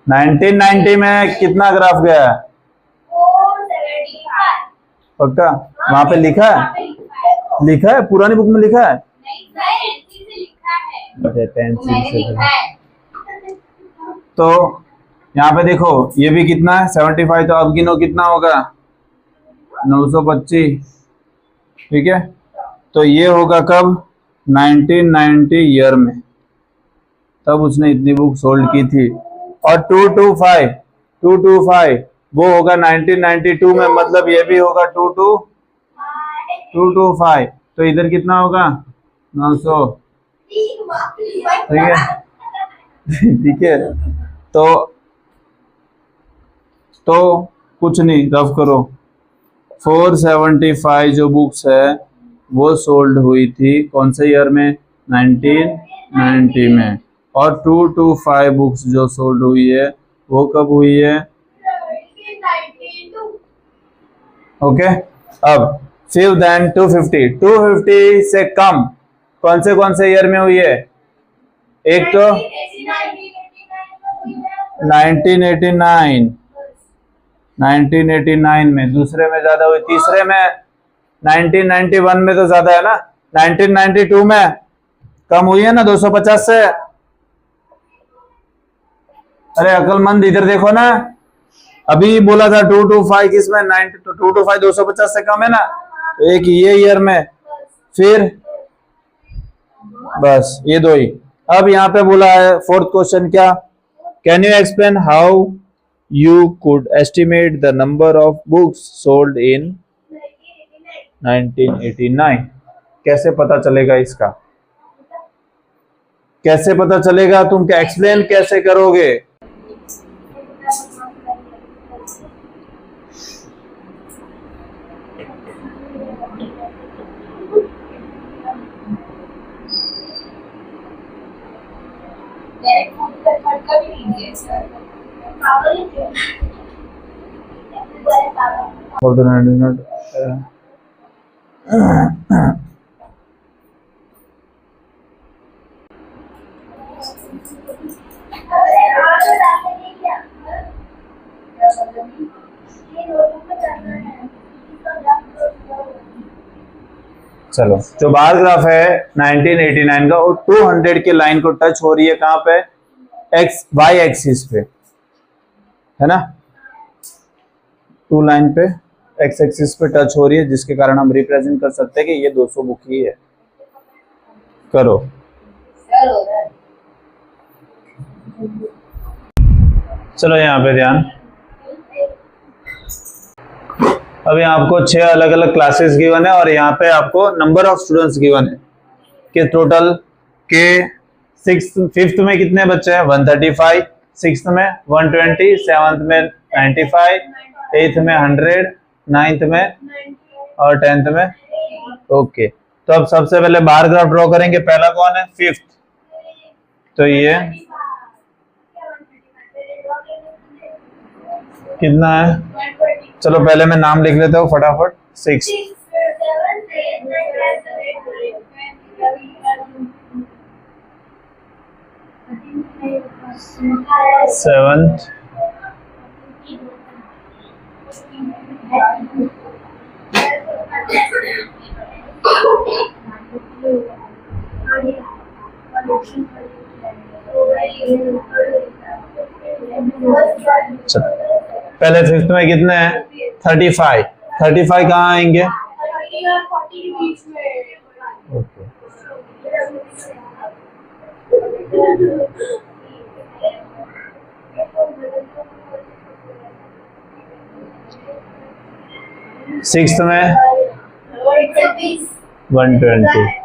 1990 में कितना ग्राफ गया है? पक्का? वहां पे लिखा है? लिखा है पुरानी बुक में लिखा है? तो यहाँ पे देखो ये भी कितना है? 75। तो अब गिनो कितना होगा? 925। ठीक है, तो ये होगा कब? 1990 ईयर में, तब उसने इतनी बुक सोल्ड की थी। और 225 वो होगा 1992 में, मतलब ये भी होगा 225। तो इधर कितना होगा? 900। ठीक है ठीक है, तो कुछ नहीं, रफ करो। 475 जो बुक्स है वो सोल्ड हुई थी कौन से ईयर में? 1990 में। और 225 बुक्स जो सोल्ड हुई है वो कब हुई है? ओके। अब फिर देन 250 से कम कौन से ईयर में हुई है? एक तो 1989 में, दूसरे में ज्यादा हुई, तीसरे में 1991 में तो ज्यादा है ना, 1992 में कम हुई है ना 250 से। अरे अकलमंद इधर देखो ना, अभी बोला था 225 किसमें? 225 250 से कम है ना, तो एक ये ईयर में, फिर बस ये दो ही। अब यहाँ पे बोला है फोर्थ क्वेश्चन क्या? Can you explain how you could estimate the number of books sold in 1989? कैसे पता चलेगा इसका? कैसे पता चलेगा? तुम क्या एक्सप्लेन कैसे करोगे? चलो, जो बार ग्राफ है 1989 का, वो 200 के लाइन को टच हो रही है कहां पे? वाई एक्सिस पे, है ना। 2 लाइन पे एक्स एक्सिस पे टच हो रही है, जिसके कारण हम रिप्रेजेंट कर सकते हैं कि ये 200 बुक ही है। करो। चलो यहाँ पे ध्यान। अभी आपको 6 अलग अलग क्लासेस गिवन है और यहाँ पे आपको नंबर ऑफ स्टूडेंट्स गिवन है कि टोटल के 5th में कितने बच्चे हैं? 135, 6th में 120, 7th में 95, 8th में 100, 9th में और 10th में। ओके, तो अब सबसे पहले बार ग्राफ ड्रॉ करेंगे। पहला कौन है? 5th, तो ये कितना है? चलो पहले मैं नाम लिख लेता हूँ फटाफट। 6, 7th, पहले फिफ्थ में कितने हैं? 35। 35 कहाँ आएंगे? ओके। सिक्स्थ में 120।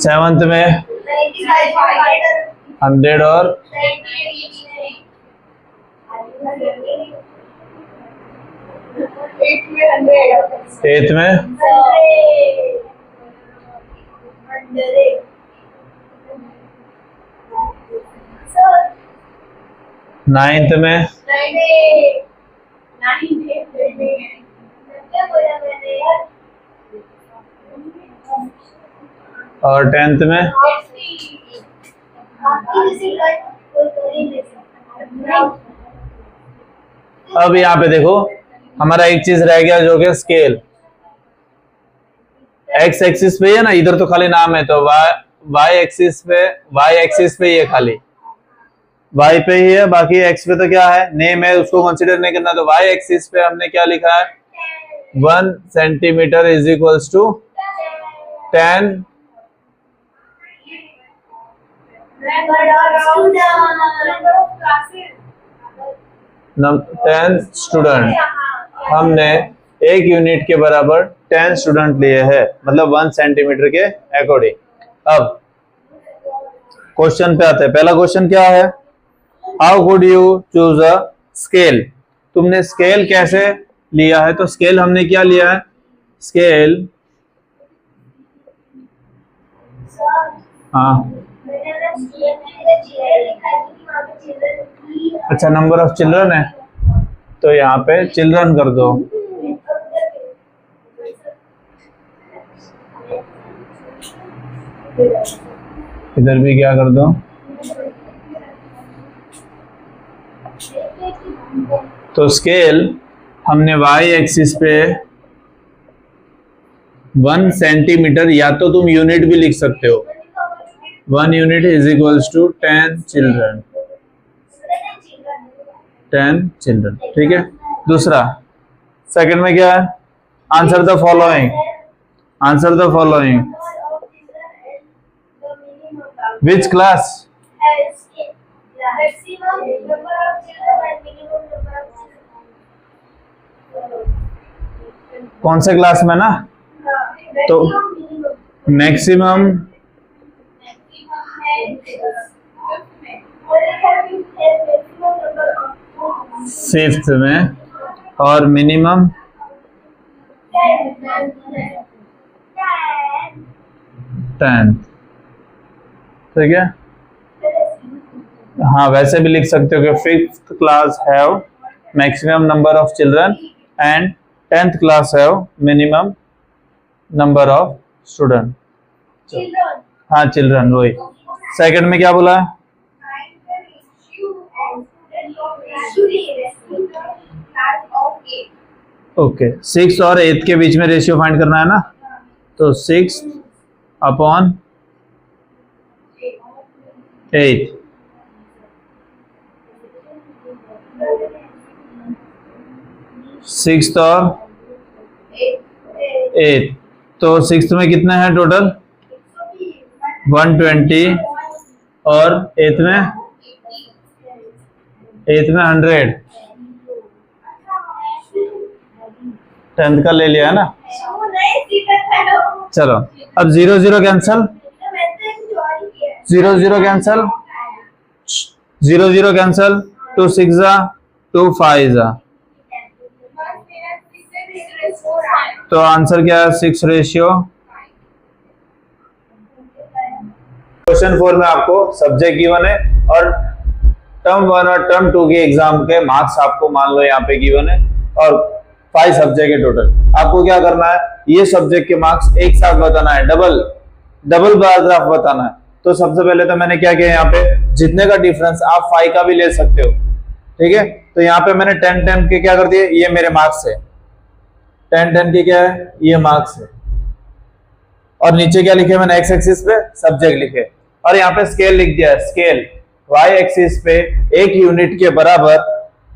सेवंथ में 100 और 8th में 9th में और 10th में। अब यहाँ पे देखो हमारा एक चीज रह गया जो कि स्केल। एक्स एक्सिस पे है ना, इधर तो खाली नाम है, तो वाई एक्सिस पे ये खाली वाई पे ही है, बाकी एक्स पे तो क्या है, नेम है, उसको कंसीडर नहीं करना। तो वाई एक्सिस पे हमने क्या लिखा है, 1 centimetre is equals to 10 student. हमने एक यूनिट के बराबर 10 स्टूडेंट लिए हैं, मतलब 1 सेंटीमीटर के अकॉर्डिंग। अब क्वेश्चन पे आते हैं। पहला क्वेश्चन क्या है, how could you choose a scale. तुमने स्केल कैसे लिया है? तो स्केल हमने क्या लिया है, स्केल, हाँ अच्छा, नंबर ऑफ चिल्ड्रन है तो यहाँ पे चिल्ड्रन कर दो। इधर भी क्या कर दो, तो स्केल हमने वाई एक्सिस पे 1 सेंटीमीटर, या तो तुम यूनिट भी लिख सकते हो, 1 unit is equals to 10 children, 10 children, ठीक है। दूसरा, सेकंड में क्या है, answer the following, answer the following, which class, कौन से क्लास में ना, तो मैक्सिमम फिफ्थ में और मिनिमम 10th, ठीक है। हाँ वैसे भी लिख सकते हो कि fifth class have maximum number of children and 10th class have minimum number of student. हाँ चिल्ड्रन, वही। सेकंड में क्या बोला, ओके 6 और 8 के बीच में रेशियो फाइंड करना है ना, तो 6 अपॉन 8, सिक्स और 8, तो सिक्स में कितने हैं टोटल, 120 और 8 में 100, 10th का ले लिया है ना। चलो अब 0 0 कैंसल, 0 0 कैंसल, 0 0 कैंसल, 2 6 2 5, तो आंसर क्या है, 6 रेशियो। क्वेश्चन 4 में आपको सब्जेक्ट गिवन है और टर्म 1 और टर्म 2 के एग्जाम के मार्क्स आपको मान लो यहाँ पे गिवन है, और 5 सब्जेक्ट है टोटल। आपको क्या करना है, ये सब्जेक्ट के मार्क्स एक साथ बताना है, डबल डबल बार ग्राफ बताना है, तो सबसे पहले तो मैंने क्या किया, यहाँ पे जितने का डिफरेंस आप 5 का भी ले सकते हो, ठीक है। तो यहाँ पे मैंने 10 के क्या कर दिए, ये मेरे मार्क्स है, 10 के क्या है, ये मार्क्स है। और नीचे क्या लिखे मैंने, एक्स एक्सिस पे सब्जेक्ट लिखे, और यहाँ पे स्केल लिख दिया है, स्केल वाई एक्सिस पे 1 यूनिट के बराबर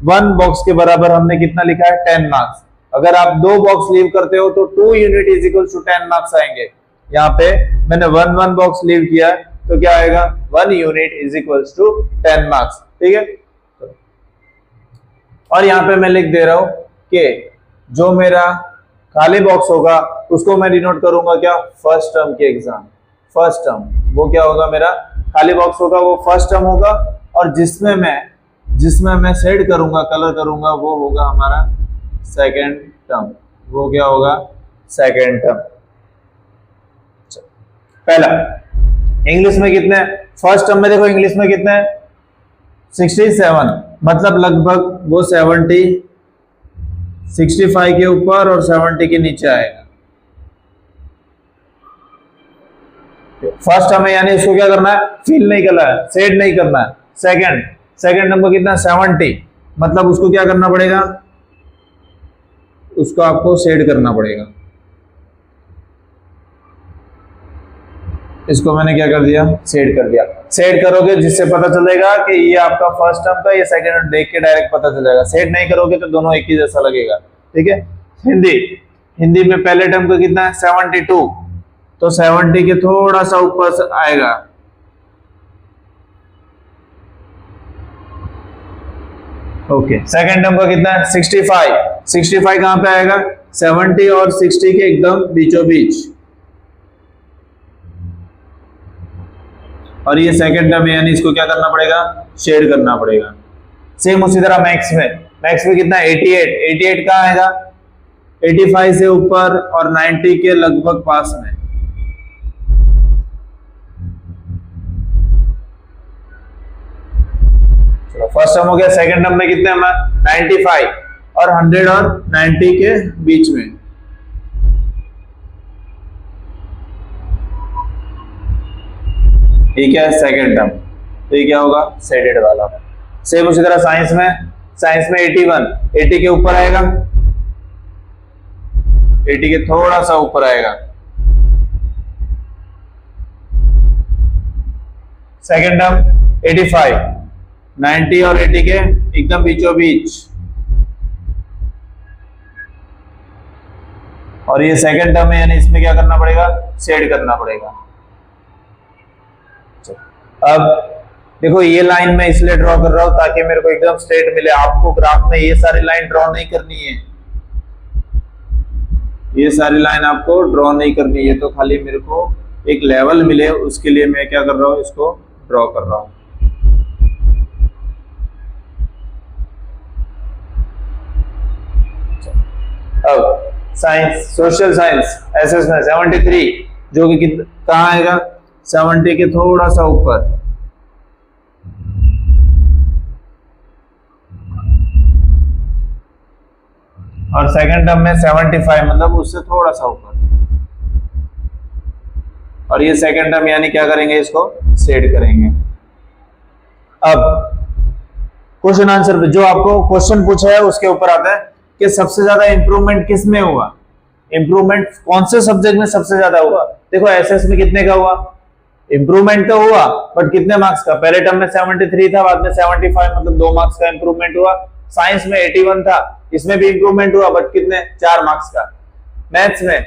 1 बॉक्स के बराबर हमने कितना लिखा है, 10 मार्क्स। अगर आप 2 बॉक्स लीव करते हो तो 2 unit is equal to 10 marks आएंगे। यहाँ पे मैंने 1 बॉक्स लीव किया तो क्या आएगा, 1 unit is equal to 10 marks, ठीक है। और यहाँ पे मैं लिख दे रहा हूं कि जो मेरा खाली बॉक्स होगा उसको मैं डिनोट करूंगा क्या, फर्स्ट टर्म के एग्जाम, फर्स्ट टर्म वो क्या होगा, मेरा खाली बॉक्स होगा वो फर्स्ट टर्म होगा, और जिसमें मैं शेड करूंगा, कलर करूंगा, वो होगा हमारा सेकेंड टर्म, वो क्या होगा, सेकेंड टर्म। पहला इंग्लिश में कितने, फर्स्ट टर्म में देखो इंग्लिश में कितने हैं, 67, मतलब लगभग वो 65 के ऊपर और 70 के नीचे आएगा। फर्स्ट टर्म है यानी इसको क्या करना है, फिल नहीं करना है, शेड नहीं करना है। सेकंड नंबर कितना, 70, मतलब उसको क्या करना पड़ेगा, उसको आपको शेड करना पड़ेगा। इसको मैंने क्या कर दिया, शेड कर दिया। शेड करोगे जिससे पता चलेगा कि ये आपका फर्स्ट टर्म का, ये सेकंड टर्म, देख के डायरेक्ट पता चलेगा। शेड नहीं करोगे तो दोनों एक ही जैसा लगेगा, ठीक है। हिंदी में पहले टर्म का कितना है, 72, तो 70 के थोड़ा सा ऊपर आएगा, ओके। सेकंड टर्म का कितना है, 65 कहां पे आएगा, 70 और 60 के एकदम बीचों बीच, और ये सेकंड टर्म है यानी इसको क्या करना पड़ेगा, शेड करना पड़ेगा। सेम उसी तरह मैथ्स में कितना, 88 कहां आएगा, 85 से ऊपर और 90 के लगभग पास में। चलो फर्स्ट टर्म हो गया, सेकंड टर्म में कितने हैं, 95 और 100 और 90 के बीच में। ठीक है, सेकंड टर्म, तो ये क्या होगा, शेडेड वाला। सेम उसी तरह साइंस में 81, 80 के ऊपर आएगा, 80 के थोड़ा सा ऊपर आएगा। सेकंड टर्म 85, 90 और 80 के एकदम बीचों बीच, और ये सेकंड टर्म है यानी इसमें क्या करना पड़ेगा, शेड करना पड़ेगा। अब देखो ये लाइन मैं इसलिए ड्रॉ कर रहा हूं ताकि मेरे को एकदम स्ट्रेट मिले। आपको ग्राफ में ये सारी लाइन ड्रॉ नहीं करनी है, ये सारी लाइन आपको ड्रॉ नहीं करनी है, तो खाली मेरे को एक लेवल मिले उसके लिए मैं क्या कर रहा हूं, इसको ड्रॉ कर रहा हूं। अब साइंस, सोशल साइंस एसएस में 73, जो कि कहां आएगा, 70 के थोड़ा सा ऊपर, और सेकंड टर्म में 75 मतलब उससे थोड़ा सा ऊपर, और ये सेकंड टर्म यानी क्या करेंगे, इसको शेड करेंगे। अब क्वेश्चन आंसर पे जो आपको क्वेश्चन पूछा है उसके ऊपर आता है कि सबसे ज्यादा इंप्रूवमेंट किस में हुआ, इंप्रूवमेंट कौन से सब्जेक्ट में सबसे ज्यादा हुआ। देखो एसएस में कितने का हुआ, इंप्रूवमेंट तो हुआ बट कितने मार्क्स का, पहले टर्म में 73 था, बाद में 75, मतलब 2 मार्क्स का इंप्रूवमेंट हुआ। साइंस में 81 था, इसमें भी इंप्रूवमेंट हुआ बट कितने, 4 मार्क्स का। मैथ्स में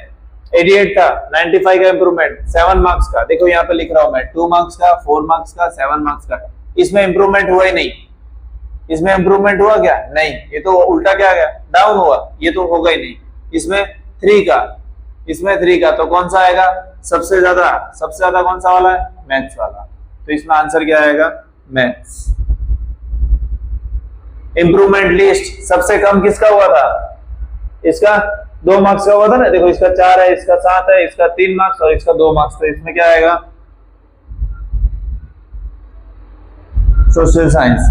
88 था, 95 का इंप्रूवमेंट, 7 मार्क्स का। देखो यहाँ पे लिख रहा हूं मैं, 2 मार्क्स का, 4 मार्क्स का, 7 मार्क्स का। इसमें इंप्रूवमेंट हुआ ही नहीं, इसमें इंप्रूवमेंट हुआ क्या, नहीं, ये तो उल्टा क्या गया, डाउन हुआ, ये तो होगा ही नहीं। इसमें 3 का, इसमें 3 का, तो कौन सा आएगा सबसे ज्यादा कौन सा वाला है, मैथ्स वाला। तो इसमें आंसर क्या आएगा, मैथ्स। इंप्रूवमेंट लिस्ट सबसे कम किसका हुआ था, इसका 2 मार्क्स का हुआ था ना। देखो इसका 4 है, इसका 7 है, इसका 3 मार्क्स और इसका 2 मार्क्स। तो इसमें क्या आएगा, social science.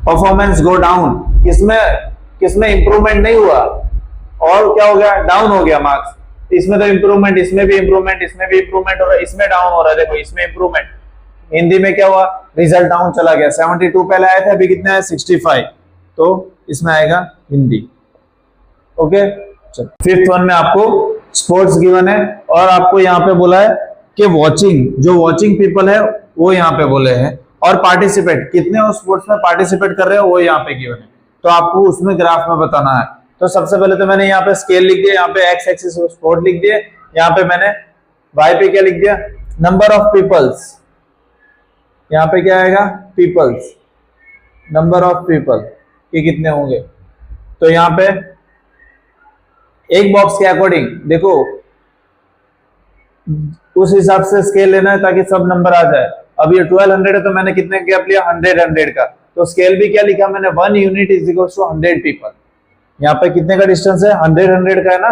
Performance go down, किसमें इंप्रूवमेंट नहीं हुआ और क्या हो गया, डाउन हो गया मार्क्स। इसमें तो इम्प्रूवमेंट, इसमें भी इम्प्रूवमेंट, इसमें भी इम्प्रूवमेंट हो रहा है, इसमें डाउन हो रहा है, देखो इसमें इम्प्रूवमेंट। हिंदी में क्या हुआ, रिजल्ट डाउन चला गया, 72 पहले आए थे, अभी कितने आए 65, तो इसमें आएगा हिंदी। ओके, चलो फिफ्थ वन में आपको स्पोर्ट्स गिवन है और आपको यहाँ पे बोला है कि वॉचिंग, जो वॉचिंग पीपल है वो यहाँ पे बोले हैं, और पार्टिसिपेट कितने हो स्पोर्ट्स में पार्टिसिपेट कर रहे हो वो यहाँ पे गिवन है, तो आपको उसमें ग्राफ में बताना है। तो सबसे पहले तो मैंने यहाँ पे स्केल लिख दिया, यहाँ पे एक्स एक्सिस स्पोर्ट लिख दिए, यहाँ पे मैंने वाई पे क्या लिख दिया, नंबर ऑफ पीपल्स, यहाँ पे क्या आएगा पीपल्स, नंबर ऑफ पीपल ये कितने होंगे। तो यहाँ पे एक बॉक्स के अकॉर्डिंग देखो उस हिसाब से स्केल लेना है ताकि सब नंबर आ जाए। अब ये 1200 है तो मैंने कितने गैप लिया 100 का, तो स्केल भी क्या लिखा मैंने 1 unit is equal to 100 people. यहाँ पे कितने का डिस्टेंस है 100 का है ना,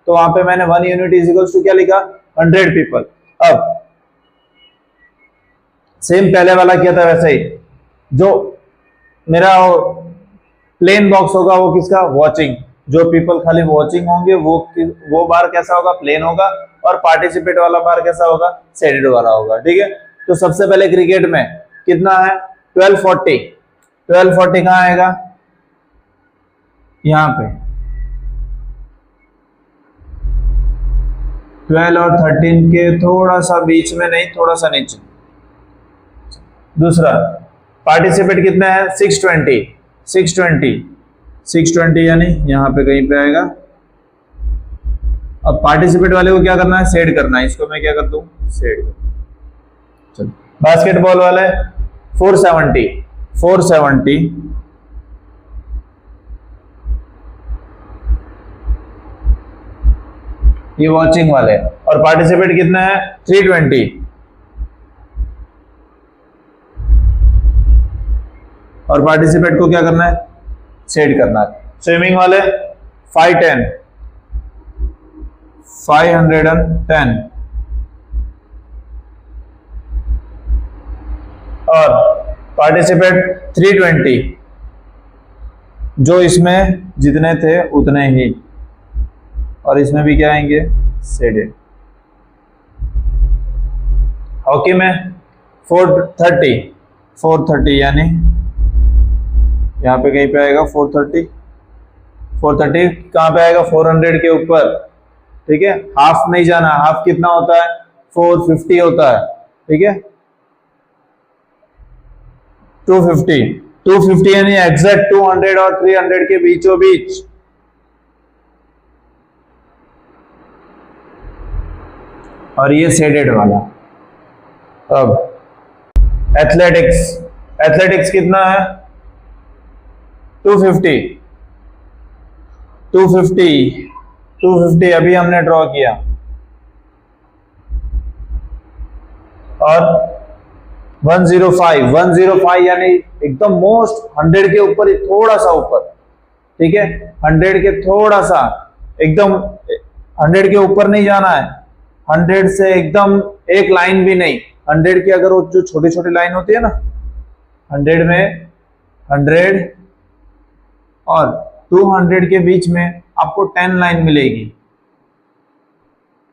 तो वहां पे मैंने 1 यूनिट इज इक्वल टू क्या लिखा 100 पीपल। अब सेम पहले वाला किया था वैसे ही, जो मेरा प्लेन बॉक्स होगा वो किसका वॉचिंग, जो पीपल खाली वॉचिंग होंगे वो बार कैसा होगा प्लेन होगा, और पार्टिसिपेट वाला बार कैसा होगा शेडेड वाला होगा। ठीक है, तो सबसे पहले क्रिकेट में कितना है 1240, 1240 कहां आएगा यहां पे 12 और 13 के थोड़ा सा बीच में, नहीं थोड़ा सा नीचे। दूसरा पार्टिसिपेट कितना है 620, 620 यानी यहां पे कहीं पे आएगा। अब पार्टिसिपेट वाले को क्या करना है शेड करना है, इसको मैं क्या कर दूं शेड। चलो बास्केटबॉल वाले 470, 470 ये वॉचिंग वाले, और पार्टिसिपेट कितना है 320, और पार्टिसिपेट को क्या करना है शेड करना है। स्विमिंग वाले 510, 510 और पार्टिसिपेट 320, जो इसमें जितने थे उतने ही, और इसमें भी क्या आएंगे शेडेड। हॉकी में 430, 430 यानी यहाँ पे कहीं पे आएगा 430, 430 कहाँ पे आएगा 400 के ऊपर। ठीक है, हाफ नहीं जाना, हाफ कितना होता है 450 होता है। ठीक है 250, 250 यानी एग्जैक्ट 200 और 300 के बीचों बीच। और ये शेडेड वाला। अब एथलेटिक्स, एथलेटिक्स कितना है 250, 250, 250 अभी हमने ड्रॉ किया, और 105, 105 यानी एकदम मोस्ट 100 के ऊपर ही थोड़ा सा ऊपर। ठीक है 100 के थोड़ा सा, एकदम 100 के ऊपर नहीं जाना है, 100 से एकदम एक लाइन भी नहीं, 100 की अगर वो जो छोटी छोटी लाइन होती है ना 100 में 100 और 200 के बीच में आपको 10 लाइन मिलेगी।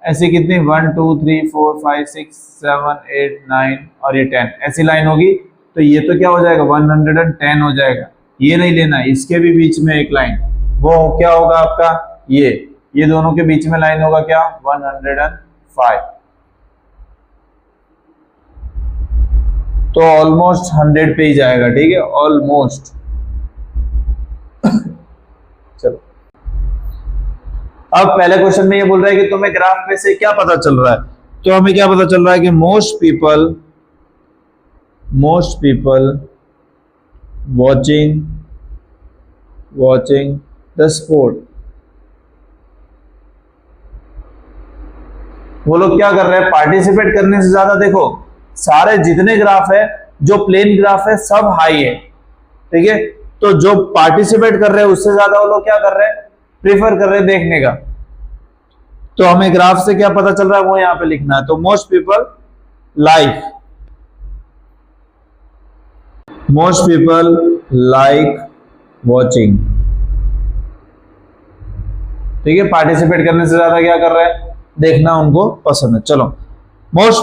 ऐसी कितनी 1 2 3 4 5 6 7 8 9 और ये 10 ऐसी लाइन होगी, तो ये तो क्या हो जाएगा 110 हो जाएगा। ये नहीं लेना, इसके भी बीच में एक लाइन, वो क्या होगा आपका ये दोनों के बीच में लाइन होगा क्या 105, तो ऑलमोस्ट 100 पे ही जाएगा। ठीक है ऑलमोस्ट। चलो अब पहले क्वेश्चन में ये बोल रहा है कि तुम्हें ग्राफ में से क्या पता चल रहा है, तो हमें क्या पता चल रहा है कि most people watching the sport, वो लोग क्या कर रहे हैं पार्टिसिपेट करने से ज्यादा, देखो सारे जितने ग्राफ है जो प्लेन ग्राफ है सब हाई है। ठीक है, तो जो पार्टिसिपेट कर रहे हैं उससे ज्यादा वो लोग क्या कर रहे हैं प्रीफर कर रहे हैं देखने का। तो हमें ग्राफ से क्या पता चल रहा है वो यहां पे लिखना है। तो मोस्ट पीपल लाइक वॉचिंग। ठीक है, पार्टिसिपेट करने से ज्यादा क्या कर रहे हैं देखना उनको पसंद है। चलो, मोस्ट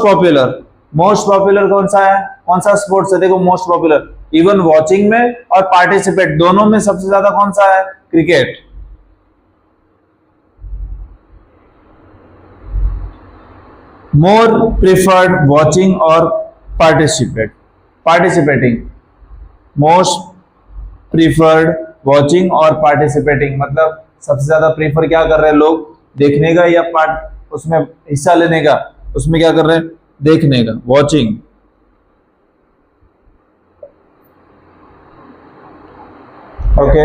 पॉपुलर कौन सा है, कौन सा स्पोर्ट्स है? देखो मोस्ट पॉपुलर इवन वॉचिंग में और पार्टिसिपेट दोनों में सबसे ज्यादा कौन सा है? क्रिकेट। मोर प्रिफर्ड वॉचिंग और पार्टिसिपेटिंग। मोस्ट प्रिफर्ड वॉचिंग और पार्टिसिपेटिंग मतलब सबसे ज्यादा प्रीफर क्या कर रहे हैं लोग? देखने का या पार्ट उसमें हिस्सा लेने का? उसमें क्या कर रहे हैं? देखने का, वॉचिंग। ओके